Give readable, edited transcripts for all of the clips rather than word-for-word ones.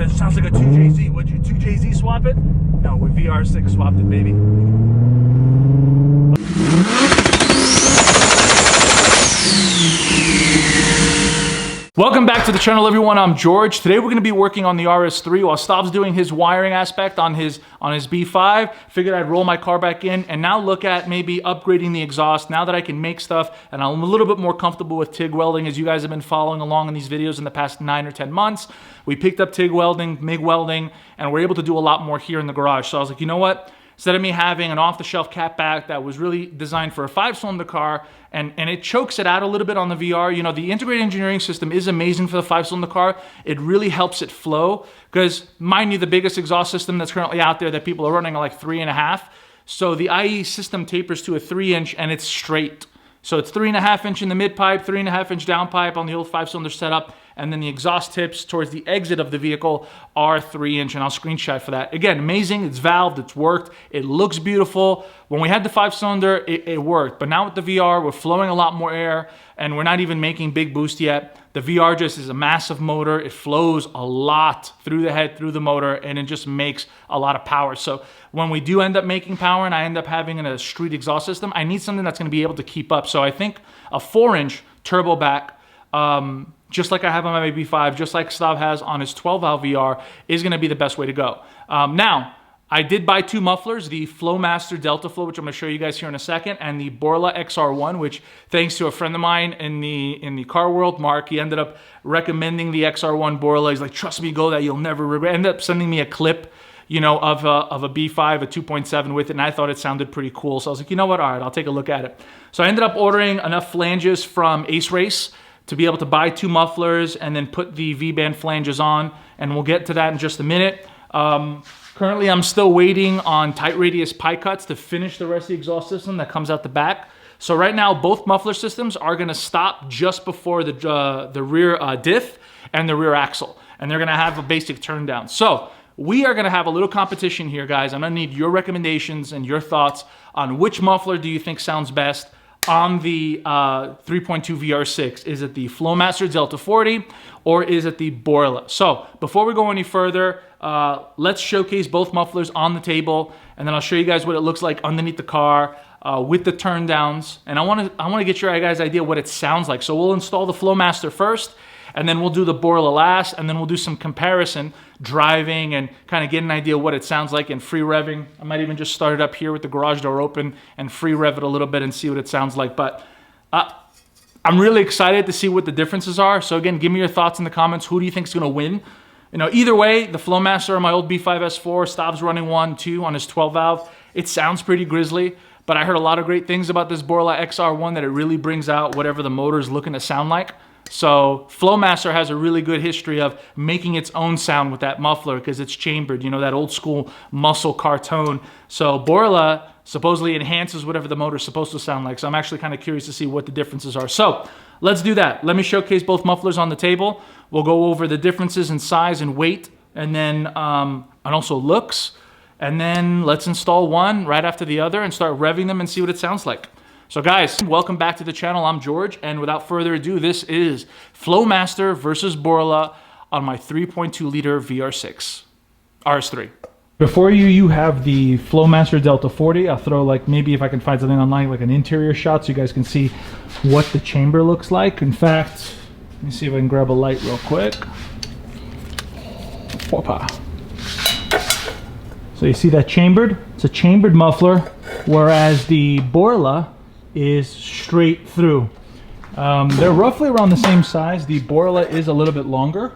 says, sounds like a 2JZ. Would you 2JZ swap it? No, with VR6 swapped it, baby. Welcome back to the channel, everyone. I'm George. Today we're going to be working on the RS3 while Stav's doing his wiring aspect on his B5. Figured I'd roll my car back in and now look at maybe upgrading the exhaust now that I can make stuff and I'm a little bit more comfortable with TIG welding, as you guys have been following along in these videos in the past 9 or 10 months. We picked up TIG welding, MIG welding, and we're able to do a lot more here in the garage. So I was like, you know what? Instead of me having an off-the-shelf catback that was really designed for a 5-cylinder car, and it chokes it out a little bit on the VR. You know, the integrated engineering system is amazing for the 5-cylinder car. It really helps it flow, because mind you, the biggest exhaust system that's currently out there that people are running are like 3.5. So the IE system tapers to a 3-inch and it's straight. So it's 3.5-inch in the mid pipe, 3.5-inch down pipe on the old 5-cylinder setup, and then the exhaust tips towards the exit of the vehicle are 3-inch, and I'll screenshot for that. Again, amazing, it's valved, it's worked, it looks beautiful. When we had the 5-cylinder, it worked, but now with the VR, we're flowing a lot more air, and we're not even making big boost yet. The VR just is a massive motor. It flows a lot through the head, through the motor, and it just makes a lot of power. So when we do end up making power and I end up having a street exhaust system, I need something that's gonna be able to keep up. So I think a 4-inch turbo back, just like I have on my B5, just like Stav has on his 12-valve VR, is gonna be the best way to go. Now, I did buy 2 mufflers, the Flowmaster Delta Flow, which I'm gonna show you guys here in a second, and the Borla XR1, which thanks to a friend of mine in the car world, Mark, he ended up recommending the XR1 Borla. He's like, trust me, go that, you'll never regret. Ended up sending me a clip, you know, of a B5, a 2.7 with it, and I thought it sounded pretty cool. So I was like, you know what, all right, I'll take a look at it. So I ended up ordering enough flanges from Ace Race to be able to buy 2 mufflers and then put the V-band flanges on, and we'll get to that in just a minute. Currently, I'm still waiting on tight radius pie cuts to finish the rest of the exhaust system that comes out the back. So right now, both muffler systems are gonna stop just before the rear diff and the rear axle, and they're gonna have a basic turn down. So we are gonna have a little competition here, guys. I'm gonna need your recommendations and your thoughts on which muffler do you think sounds best on the 3.2 VR6. Is it the Flowmaster Delta 40 or is it the Borla? So before we go any further, let's showcase both mufflers on the table, and then I'll show you guys what it looks like underneath the car with the turn downs. And I wanna get your guys' idea what it sounds like. So we'll install the Flowmaster first, and then we'll do the Borla last, and then we'll do some comparison driving and kind of get an idea what it sounds like in free revving. I might even just start it up here with the garage door open and free rev it a little bit and see what it sounds like. But I'm really excited to see what the differences are. So again, give me your thoughts in the comments. Who do you think is gonna win? You know, either way, the Flowmaster or my old B5S4, Stav's running 1.2 on his 12-valve. It sounds pretty grisly, but I heard a lot of great things about this Borla XR1 that it really brings out whatever the motor is looking to sound like. So Flowmaster has a really good history of making its own sound with that muffler because it's chambered, you know, that old school muscle car tone. So Borla supposedly enhances whatever the motor is supposed to sound like. So I'm actually kind of curious to see what the differences are. So let's do that. Let me showcase both mufflers on the table. We'll go over the differences in size and weight, and then and also looks. And then let's install one right after the other and start revving them and see what it sounds like. So guys, welcome back to the channel. I'm George, and without further ado, this is Flowmaster versus Borla on my 3.2 liter VR6 RS3. Before you have the Flowmaster Delta 40. I'll throw, like, maybe if I can find something online, like an interior shot so you guys can see what the chamber looks like. In fact, let me see if I can grab a light real quick. Whoppa. So you see that chambered? It's a chambered muffler, whereas the Borla is straight through. They're roughly around the same size. The Borla is a little bit longer,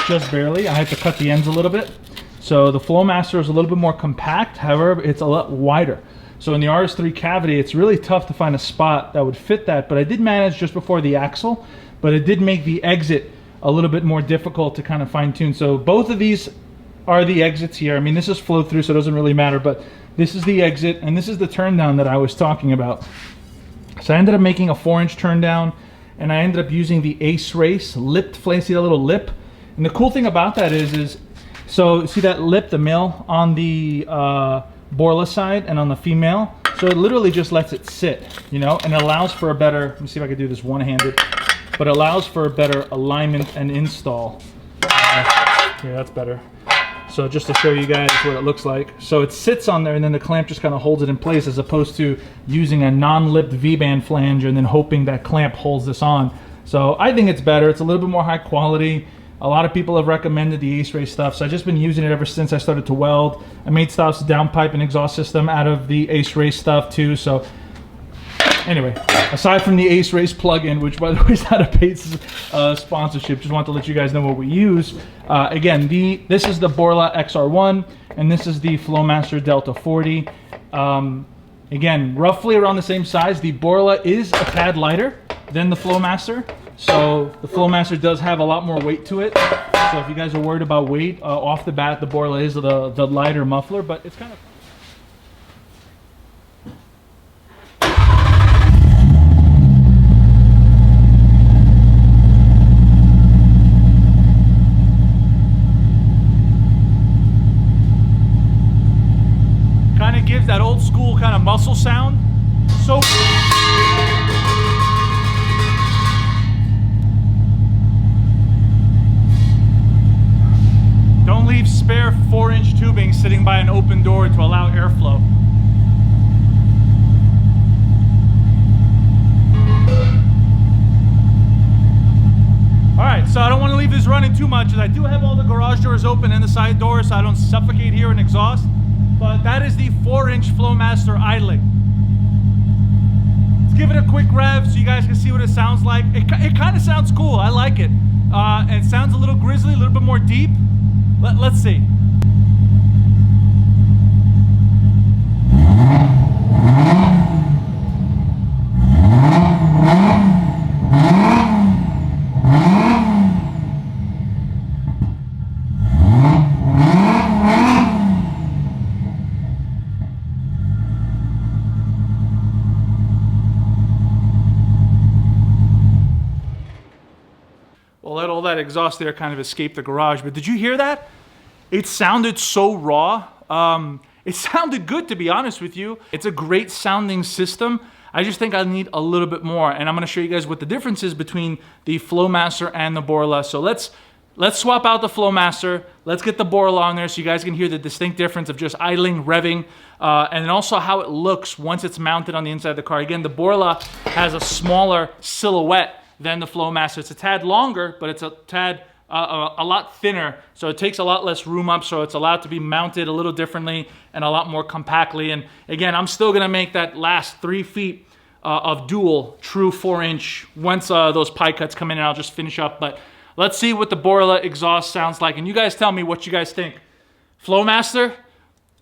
just barely. I had to cut the ends a little bit. So the Flowmaster is a little bit more compact, however, it's a lot wider. So in the RS3 cavity, it's really tough to find a spot that would fit that, but I did manage just before the axle, but it did make the exit a little bit more difficult to kind of fine tune. So both of these are the exits here. I mean, this is flow through, so it doesn't really matter, but this is the exit, and this is the turn down that I was talking about. So I ended up making a 4-inch turn down, and I ended up using the Ace Race lipped flame. See that little lip? And the cool thing about that is so see that lip, the male on the Borla side and on the female? So it literally just lets it sit, you know, and it allows for a better, let me see if I can do this one-handed, but it allows for a better alignment and install. Yeah, that's better. So just to show you guys what it looks like. So it sits on there and then the clamp just kind of holds it in place, as opposed to using a non-lipped V-band flanger and then hoping that clamp holds this on. So I think it's better. It's a little bit more high quality. A lot of people have recommended the Ace Race stuff, so I've just been using it ever since I started to weld. I made Stav's downpipe and exhaust system out of the Ace Race stuff too. So anyway, aside from the Ace Race plugin, which by the way is not a paid sponsorship, just want to let you guys know what we use. Again, this is the Borla XR1 and this is the Flowmaster Delta 40. Again, roughly around the same size. The Borla is a tad lighter than the Flowmaster. So the Flowmaster does have a lot more weight to it. So if you guys are worried about weight, off the bat, the Borla is the lighter muffler, but it's kind of... Kind of gives that old school kind of muscle sound. So... Don't leave spare 4-inch tubing sitting by an open door to allow airflow. All right, so I don't want to leave this running too much, as I do have all the garage doors open and the side doors so I don't suffocate here in exhaust. But that is the 4-inch Flowmaster idling. Let's give it a quick rev so you guys can see what it sounds like. It kind of sounds cool. I like it. And it sounds a little grizzly, a little bit more deep. Let's see. We'll let all that exhaust there kind of escape the garage, but did you hear that? It sounded so raw. It sounded good, to be honest with you. It's a great sounding system. I just think I need a little bit more, and I'm gonna show you guys what the difference is between the Flowmaster and the Borla. So let's swap out the Flowmaster. Let's get the Borla on there so you guys can hear the distinct difference of just idling, revving, and then also how it looks once it's mounted on the inside of the car. Again, the Borla has a smaller silhouette than the Flowmaster. It's a tad longer, but it's a tad a lot thinner, so it takes a lot less room up, so it's allowed to be mounted a little differently and a lot more compactly. And again, I'm still gonna make that last 3 feet of dual true 4-inch once those pie cuts come in, and I'll just finish up. But let's see what the Borla exhaust sounds like, and you guys tell me what you guys think. Flowmaster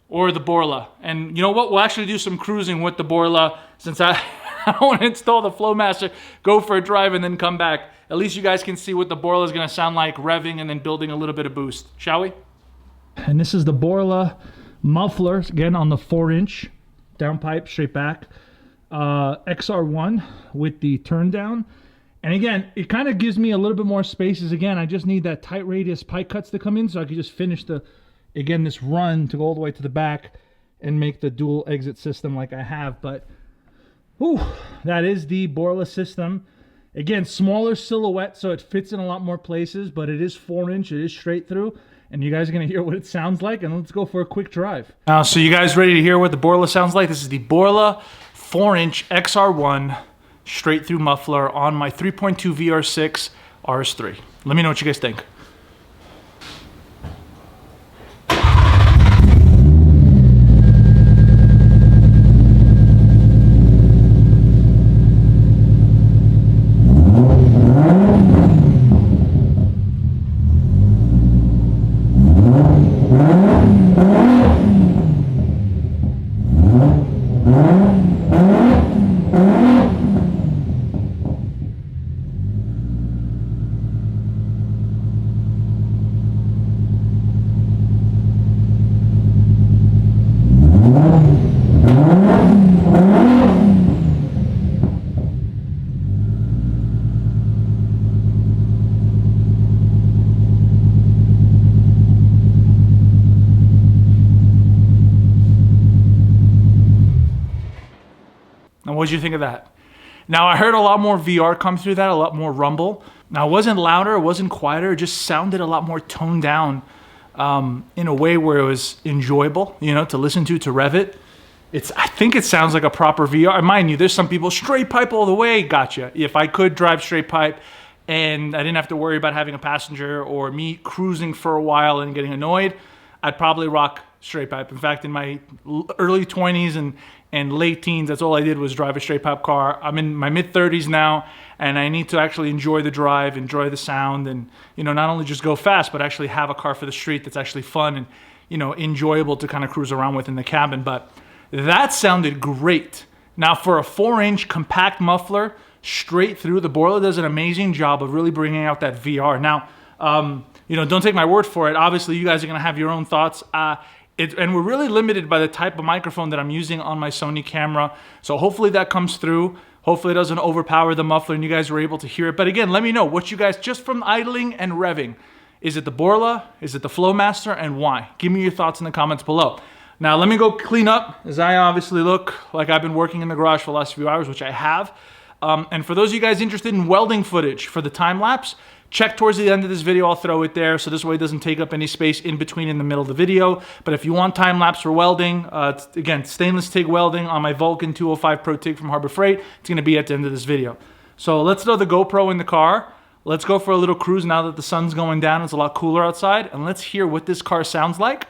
or the Borla? And you know what, we'll actually do some cruising with the Borla, since I don't want to install the Flowmaster, go for a drive and then come back. At least you guys can see what the Borla is going to sound like revving and then building a little bit of boost. Shall we? And this is the Borla muffler, again on the 4-inch downpipe, straight back. XR1 with the turn down. And again, it kind of gives me a little bit more spaces. Again, I just need that tight radius pipe cuts to come in so I can just finish this run to go all the way to the back and make the dual exit system like I have. But whew, that is the Borla system. Again, smaller silhouette, so it fits in a lot more places, but it is 4-inch, it is straight through, and you guys are gonna hear what it sounds like, and let's go for a quick drive. So you guys ready to hear what the Borla sounds like? This is the Borla 4-inch XR1 straight through muffler on my 3.2 VR6 RS3. Let me know what you guys think. Now, what did you think of that? Now, I heard a lot more VR come through that, a lot more rumble, Now, it wasn't louder, it wasn't quieter, it just sounded a lot more toned down in a way where it was enjoyable, you know, to listen to rev it. I think it sounds like a proper VR. Mind you, there's some people, straight pipe all the way, gotcha. If I could drive straight pipe and I didn't have to worry about having a passenger or me cruising for a while and getting annoyed, I'd probably rock straight pipe. In fact, in my early 20s and late teens, that's all I did was drive a straight pipe car. I'm in my mid 30s now, and I need to actually enjoy the drive, enjoy the sound, and, you know, not only just go fast, but actually have a car for the street that's actually fun and, you know, enjoyable to kind of cruise around with in the cabin. But that sounded great. Now, for a 4-inch compact muffler straight through, the Borla does an amazing job of really bringing out that VR. Now, you know, don't take my word for it. Obviously, you guys are going to have your own thoughts. And we're really limited by the type of microphone that I'm using on my Sony camera. So hopefully that comes through. Hopefully it doesn't overpower the muffler and you guys were able to hear it. But again, let me know what you guys, just from idling and revving, is it the Borla? Is it the Flowmaster? And why? Give me your thoughts in the comments below. Now, let me go clean up, as I obviously look like I've been working in the garage for the last few hours, which I have. And for those of you guys interested in welding footage for the time lapse, check towards the end of this video. I'll throw it there, so this way it doesn't take up any space in between in the middle of the video. But if you want time lapse for welding, again, stainless TIG welding on my Vulcan 205 Pro TIG from Harbor Freight, it's going to be at the end of this video. So let's throw the GoPro in the car. Let's go for a little cruise now that the sun's going down. It's a lot cooler outside, and let's hear what this car sounds like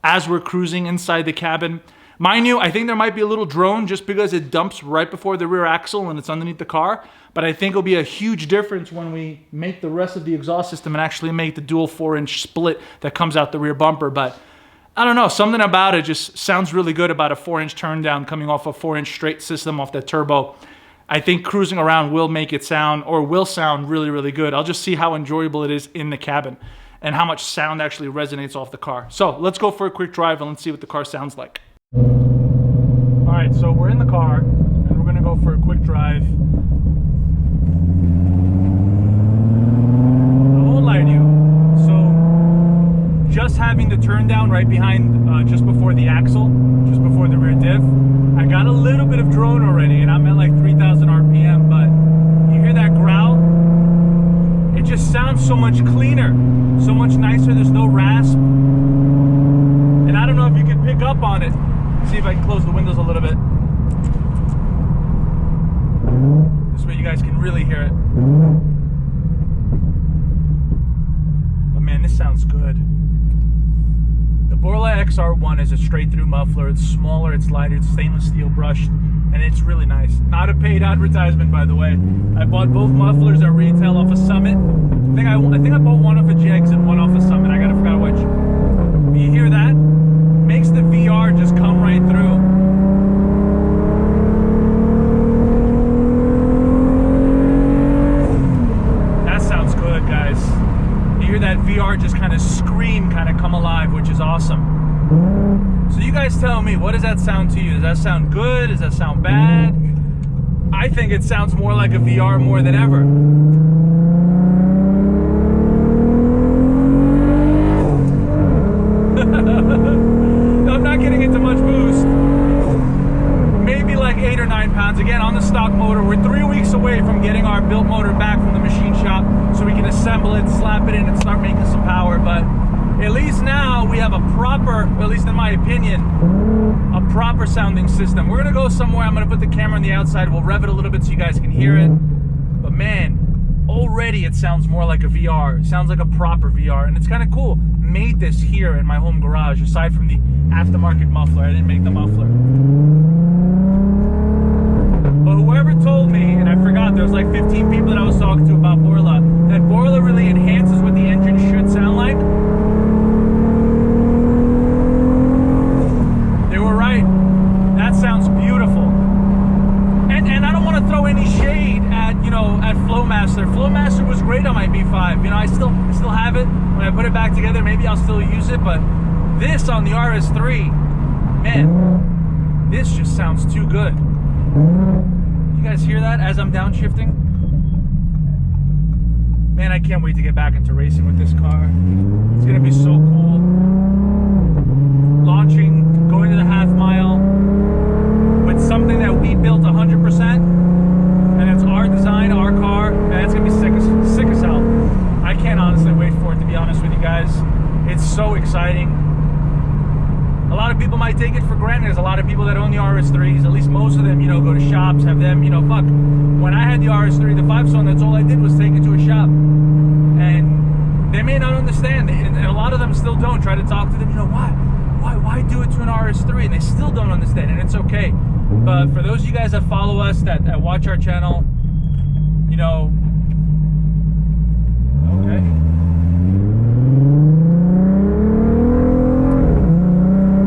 as we're cruising inside the cabin. Mind you, I think there might be a little drone just because it dumps right before the rear axle and it's underneath the car. But I think it'll be a huge difference when we make the rest of the exhaust system and actually make the dual 4-inch split that comes out the rear bumper. But I don't know, something about it just sounds really good about a 4-inch turn down coming off a 4-inch straight system off that turbo. I think cruising around will make it sound, or will sound really, really good. I'll just see how enjoyable it is in the cabin and how much sound actually resonates off the car. So let's go for a quick drive and let's see what the car sounds like. All right, so we're in the car and we're gonna go for a quick drive. I won't lie to you. So just having the turn down right behind, just before the axle, just before the rear diff, I got a little bit of drone already and I'm at like 3,000 RPM, but you hear that growl? It just sounds so much cleaner, so much nicer. There's no rasp. And I don't know if you can pick up on it. See if I can close the windows a little bit. This way you guys can really hear it. But man, this sounds good. The Borla XR1 is a straight through muffler. It's smaller, it's lighter, it's stainless steel brushed, and it's really nice. Not a paid advertisement, by the way. I bought both mufflers at retail off a Summit. I think I bought one off a Jegs and one off a Summit. I gotta forget which. You hear that? Makes the VR just come right through. That sounds good, guys. You hear that VR just kind of scream, kind of come alive, which is awesome. So you guys tell me, what does that sound to you? Does that sound good? Does that sound bad? I think it sounds more like a VR more than ever. I'm not getting into much boost. Maybe like 8 or 9 pounds. Again, on the stock motor. We're 3 weeks away from getting our built motor back from the machine shop so we can assemble it, slap it in, and start making some power. But at least now we have a proper, at least in my opinion, a proper sounding system. We're gonna go somewhere. I'm gonna put the camera on the outside. We'll rev it a little bit so you guys can hear it. But man, already it sounds more like a VR. It sounds like a proper VR, and it's kind of cool. Made this here in my home garage, aside from the aftermarket muffler. I didn't make the muffler. But whoever told me, and I forgot, there was like 15 people that I was talking to about Borla, that Borla really enhances what the engine should sound like. They were right. That sounds beautiful. And I don't want to throw any shade at, you know, at Flowmaster. Flowmaster was great on my B5. You know, I still have it. When I put it back together, maybe I'll still use it, but this on the RS3, man, this just sounds too good. You guys hear that as I'm downshifting? Man, I can't wait to get back into racing with this car. It's gonna be so cool. Launching, going to the half mile with something that we built 100%, and it's our design, our car. Man, it's gonna be sick exciting. A lot of people might take it for granted. There's a lot of people that own the RS3s, at least most of them, you know, go to shops, have them, you know, fuck. When I had the RS3, the 5-cylinder, that's all I did was take it to a shop. And they may not understand, and a lot of them still don't. Try to talk to them, you know, why do it to an RS3? And they still don't understand, and it's okay. But for those of you guys that follow us, that watch our channel, you know, okay.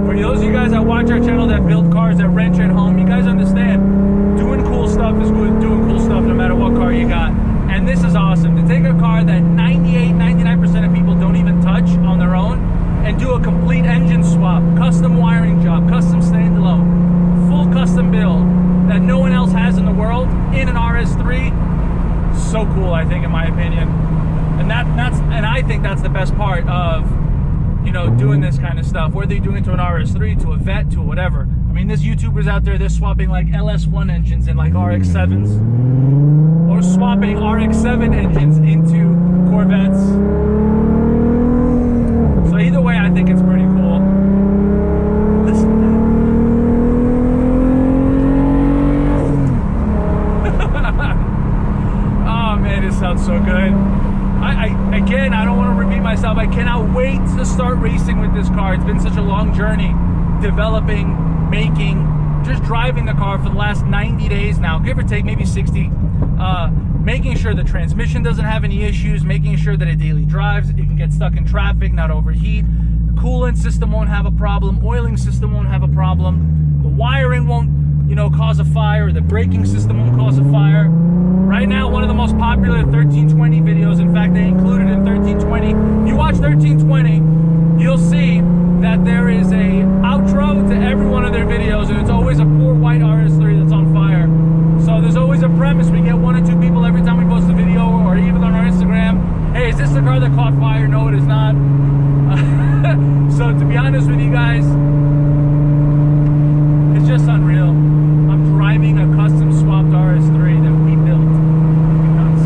For those of you guys that watch our channel, that build cars, that rent at home, you guys understand, doing cool stuff is good, doing cool stuff no matter what car you got. And this is awesome, to take a car that 99% of people don't even touch on their own and do a complete engine swap, custom wiring job, custom standalone, full custom build that no one else has in the world in an RS3. So cool, I think, in my opinion. And I think that's the best part of, you know, doing this kind of stuff, whether you're doing it to an RS3, to a Vet, to whatever. I mean, there's YouTubers out there, they're swapping like LS1 engines in like RX7s, or swapping RX7 engines into Corvettes. So either way, I think it's pretty cool. Listen to that. Oh man, it sounds so good. Again, I don't want to repeat myself. I cannot wait to start racing with this car. It's been such a long journey, developing, making, just driving the car for the last 90 days now, give or take, maybe 60. Making sure the transmission doesn't have any issues, making sure that it daily drives, it can get stuck in traffic, not overheat. The coolant system won't have a problem, oiling system won't have a problem, the wiring won't, you know, cause a fire, the braking system won't cause a fire. Right now, one of the most popular 1320 videos, in fact, they included in 1320. If you watch 1320, you'll see that there is a outro to every one of their videos, and it's always a poor white RS3 that's on fire. So there's always a premise. We get 1 or 2 people every time we post a video, or even on our Instagram. Hey, is this the car that caught fire? No, it is not. So to be honest with you guys, it's just unreal. I'm driving a custom swapped RS3 that we built. Nuts.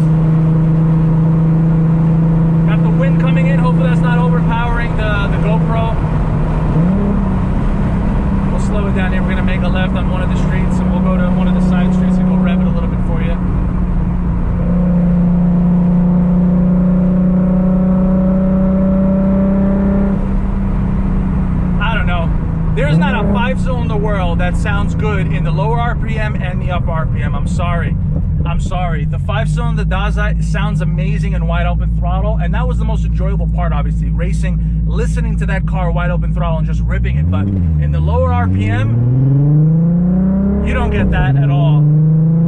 Got the wind coming in. Hopefully that's not overpowering the GoPro. We'll slow it down here. We're going to make a left on one of the streets, and we'll go to one of the side streets and go rev it a little bit for you. There's not a 5-cylinder in the world that sounds good in the lower RPM and the upper RPM. I'm sorry. I'm sorry. The 5-cylinder sounds amazing in wide open throttle, and that was the most enjoyable part, obviously, racing, listening to that car wide open throttle and just ripping it. But in the lower RPM, you don't get that at all.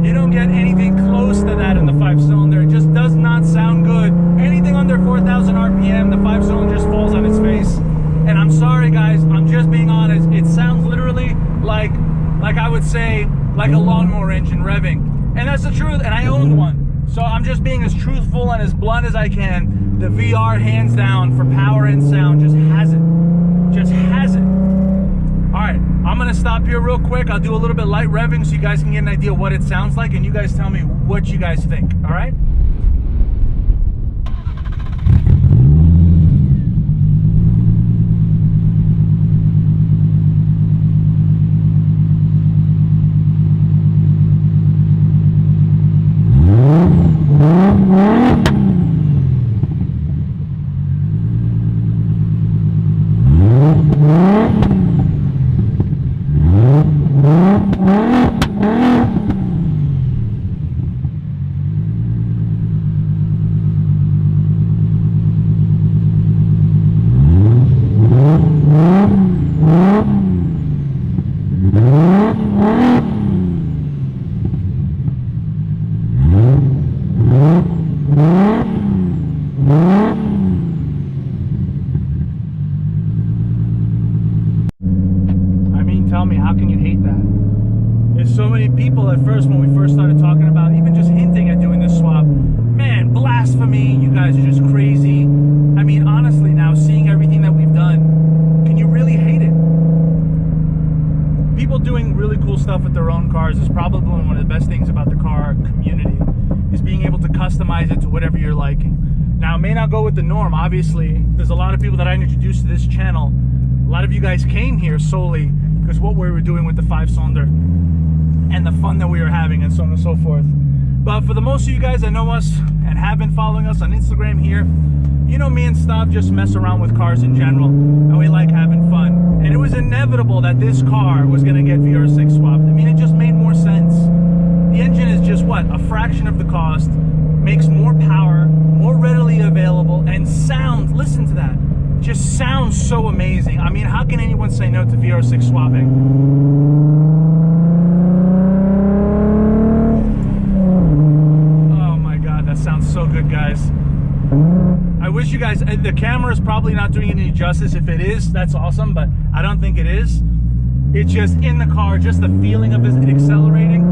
You don't get anything close to that in the 5-cylinder. It just does not sound good. Anything under 4,000 RPM, the 5-cylinder just falls on its face. And I'm sorry, guys, I'm just being honest. It sounds literally like I would say, like a lawnmower engine revving. And that's the truth, and I owned one. So I'm just being as truthful and as blunt as I can. The VR, hands down, for power and sound, just has it. Just has it. All right, I'm gonna stop here real quick. I'll do a little bit light revving so you guys can get an idea what it sounds like, and you guys tell me what you guys think, all right? Tell me, how can you hate that? There's so many people at first, when we first started talking about even just hinting at doing this swap, man, blasphemy, you guys are just crazy. I mean, honestly, now seeing everything that we've done, can you really hate it? People doing really cool stuff with their own cars is probably one of the best things about the car community, is being able to customize it to whatever you're liking. Now, it may not go with the norm. Obviously, there's a lot of people that I introduced to this channel. A lot of you guys came here solely because what we were doing with the 5-cylinder and the fun that we were having and so on and so forth. But for the most of you guys that know us and have been following us on Instagram here, you know me and Stav just mess around with cars in general, and we like having fun. And it was inevitable that this car was going to get VR6 swapped. I mean, it just made more sense. The engine is just, what, a fraction of the cost, makes more power, more readily available, and sounds, listen to that, just sounds so amazing. I mean, how can anyone say no to VR6 swapping? Oh my God, that sounds so good, guys. I wish you guys, the camera is probably not doing any justice. If it is, that's awesome, but I don't think it is. It's just in the car, just the feeling of it accelerating.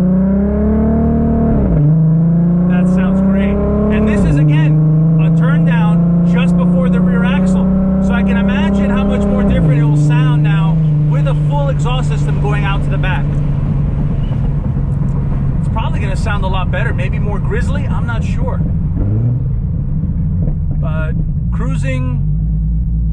That sounds great. And this is, again, a turn down just before the rear axle. So I can imagine how much more different it will sound now with a full exhaust system going out to the back. It's probably going to sound a lot better, maybe more grizzly, I'm not sure. But cruising,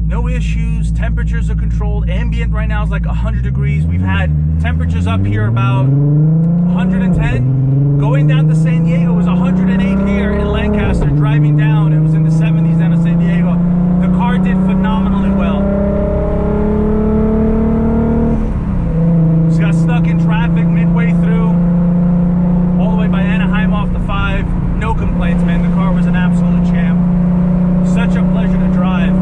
no issues, temperatures are controlled. Ambient right now is like 100 degrees. We've had temperatures up here about 110. Going down to San Diego was 108 here in Lancaster. Driving down, it was in the 70s down to San Diego. The car did phenomenally well. Just got stuck in traffic midway through, all the way by Anaheim off the 5. No complaints, man. The car was an absolute champ. Such a pleasure to drive.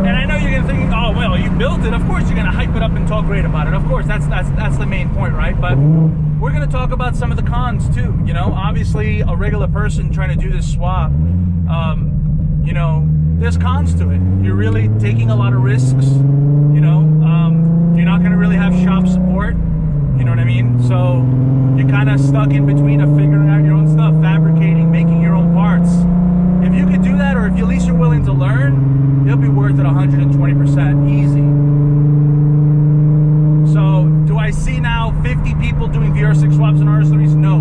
And I know you're gonna think, oh well, you built it, of course you're gonna hype it up and talk great about it. Of course, that's the main point, right? But we're gonna talk about some of the cons too. You know, obviously a regular person trying to do this swap, you know, there's cons to it. You're really taking a lot of risks, you know. You're not gonna really have shop support, you know what I mean? So you're kind of stuck in between of figuring out your own stuff, fabricating, making your own parts. If you could do that, or if at least you're willing to learn, it'll be worth it 120%, easy. So, do I see now 50 people doing VR6 swaps and RS3s? No.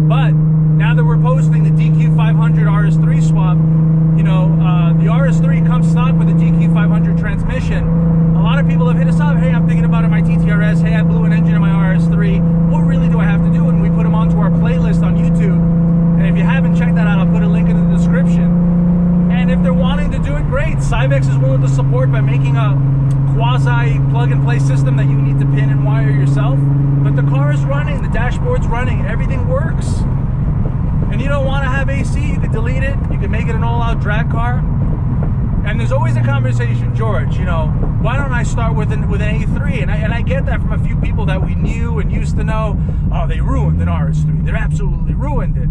But, now that we're posting the DQ500 RS3 swap, you know, the RS3 comes stock with a DQ500 transmission. A lot of people have hit us up, hey, I'm thinking about it, my TTRS, hey, I blew an engine in my RS3. What really do I have to do? And we put them onto our playlist on YouTube. And if you haven't checked that out, I'll put a link in the description. And if they're wanting to do it, great. Cybex is willing to support by making a quasi plug-and-play system that you need to pin and wire yourself. But the car is running, the dashboard's running, everything works. And you don't want to have AC, you can delete it. You can make it an all-out drag car. And there's always a conversation, George, you know, why don't I start with an A3? And I get that from a few people that we knew and used to know. Oh, they ruined an RS3. They absolutely ruined it.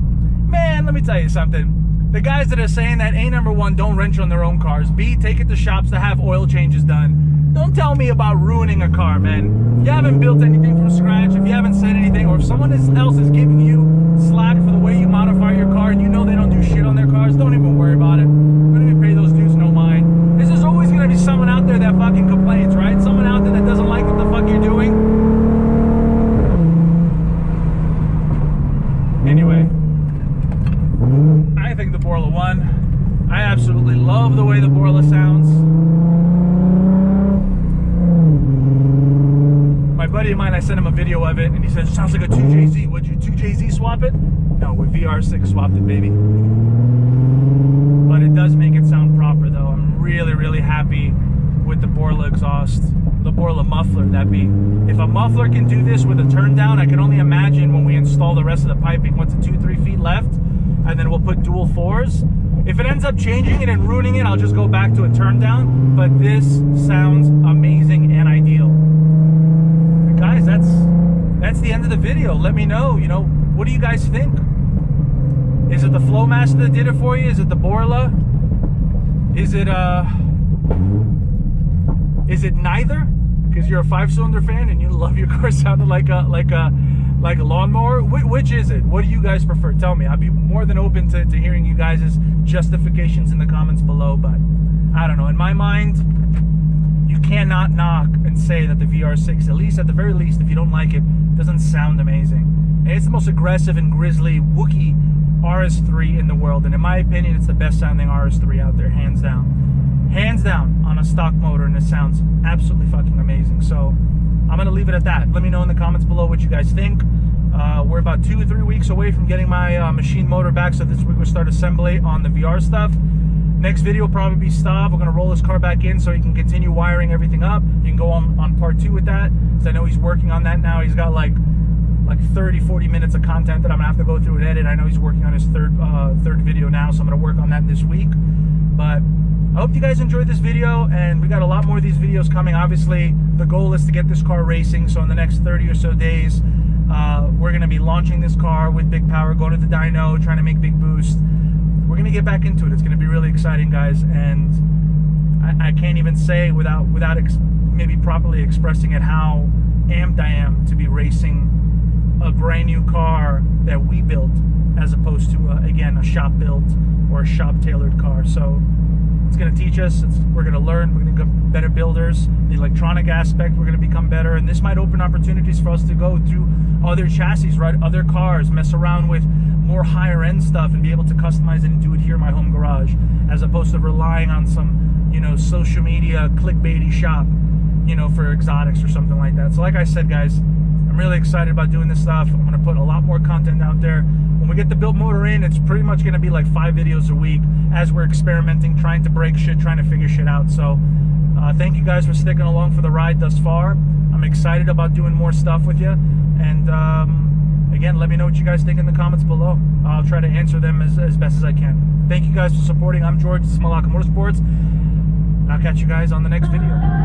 Man, let me tell you something. The guys that are saying that, A, number one, don't wrench on their own cars. B, take it to shops to have oil changes done. Don't tell me about ruining a car, man. If you haven't built anything from scratch, if you haven't said anything, or if someone else is giving you slack for the way you modify your car and you know they don't do shit on their cars, don't even worry about it. Don't even pay those dudes no mind. There's always going to be someone out there that fucking complains, right? Someone out there that doesn't like what the fuck you're doing. Anyway. I think the Borla won. I absolutely love the way the Borla sounds. My buddy of mine, I sent him a video of it, and he said, it sounds like a 2JZ. Would you 2JZ swap it? No, with VR6 swapped it, baby. But it does make it sound proper, though. I'm really, really happy with the Borla exhaust, the Borla muffler, that be. If a muffler can do this with a turn down, I can only imagine when we install the rest of the piping. What's it, 2-3 feet left? And then we'll put dual 4s. If it ends up changing it and ruining it, I'll just go back to a turn down. But this sounds amazing and ideal. But guys, that's the end of the video. Let me know, you know, what do you guys think? Is it the Flowmaster that did it for you? Is it the Borla? Is it neither? Because you're a 5-cylinder fan and you love your car sounding like a lawnmower. Which is it? What do you guys prefer? Tell me. I'd be more than open to hearing you guys' justifications in the comments below. But I don't know. In my mind, you cannot knock and say that the VR6, at least at the very least, if you don't like it, doesn't sound amazing. And it's the most aggressive and grizzly Wookiee RS3 in the world, and in my opinion, it's the best sounding RS3 out there, hands down. Hands down on a stock motor, and it sounds absolutely fucking amazing. So I'm gonna leave it at that. Let me know in the comments below what you guys think. We're about 2 or 3 weeks away from getting my machine motor back, so this week we'll start assembly on the VR stuff. Next video will probably be Stav. We're gonna roll his car back in so he can continue wiring everything up. You can go on part 2 with that, because I know he's working on that now. He's got like 30-40 minutes of content that I'm gonna have to go through and edit. I know he's working on his third video now, so I'm gonna work on that this week. But I hope you guys enjoyed this video, and we got a lot more of these videos coming. Obviously, the goal is to get this car racing, so in the next 30 or so days, we're gonna be launching this car with big power, going to the dyno, trying to make big boost. We're gonna get back into it. It's gonna be really exciting, guys, and I can't even say without maybe properly expressing it how amped I am to be racing a brand new car that we built, as opposed to again, a shop built or a shop tailored car. So it's going to teach us, we're going to learn, we're going to become better builders. The electronic aspect, we're going to become better, and this might open opportunities for us to go through other chassis, right? Other cars, mess around with more higher end stuff and be able to customize it and do it here in my home garage, as opposed to relying on some, you know, social media clickbaity shop, you know, for exotics or something like that. So like I said, guys, I'm really excited about doing this stuff. I'm going to put a lot more content out there. When we get the built motor in, it's pretty much going to be like 5 videos a week as we're experimenting, trying to break shit, trying to figure shit out. So thank you guys for sticking along for the ride thus far. I'm excited about doing more stuff with you. And again, let me know what you guys think in the comments below. I'll try to answer them as best as I can. Thank you guys for supporting. I'm George. This is Malaka Motorsports. And I'll catch you guys on the next video.